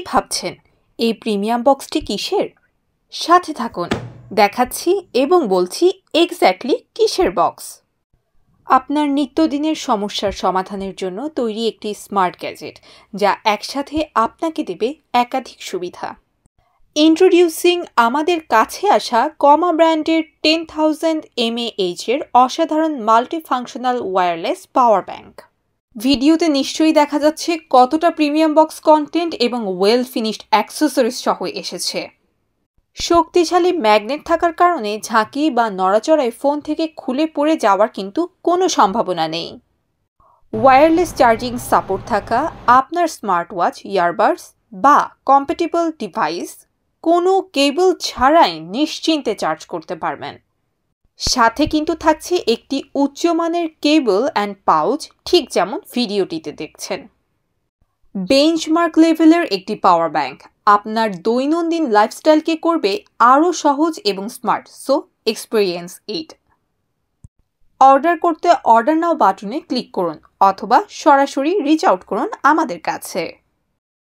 ভাবছেন এই প্রিমিয়াম বক্সটি কিসের? সাথে থাকুন, দেখাচ্ছি এবং বলছি এক্স্যাক্টলি কিসের বক্স। আপনার নিত্যদিনের সমস্যার সমাধানের জন্য তৈরি একটি স্মার্ট গ্যাজেট যা একসাথে আপনাকে দেবে একাধিক সুবিধা। ইন্ট্রোডিউসিং আমাদের কাছে আসা কমা ব্র্যান্ডের 10,000 mAh এর অসাধারণ মাল্টিফাংশনাল ওয়্যারলেস পাওয়ার ব্যাংক। ভিডিওতে নিশ্চয়ই দেখা যাচ্ছে কতটা প্রিমিয়াম বক্স কন্টেন্ট এবং ওয়েল ফিনিশড অ্যাক্সেসরিজ সহ এসেছে। শক্তিশালী ম্যাগনেট থাকার কারণে ঝাঁকি বা নড়াচড়ায় ফোন থেকে খুলে পড়ে যাওয়ার কিন্তু কোনো সম্ভাবনা নেই। ওয়্যারলেস চার্জিং সাপোর্ট থাকা আপনার স্মার্ট ওয়াচ, ইয়ারবাডস বা কম্প্যাটিবল ডিভাইস কোনো কেবল ছাড়াই নিশ্চিন্তে চার্জ করতে পারবেন। সাথে কিন্তু থাকছে একটি উচ্চমানের কেবল অ্যান্ড পাউচ, ঠিক যেমন ভিডিওটিতে দেখছেন। বেঞ্চমার্ক লেভেলের একটি পাওয়ার ব্যাংক আপনার দৈনন্দিন লাইফস্টাইলকে করবে আরও সহজ এবং স্মার্ট। সো এক্সপেরিয়েন্স ইট। অর্ডার করতে অর্ডার নাও বাটনে ক্লিক করুন অথবা সরাসরি রিচ আউট করুন আমাদের কাছে।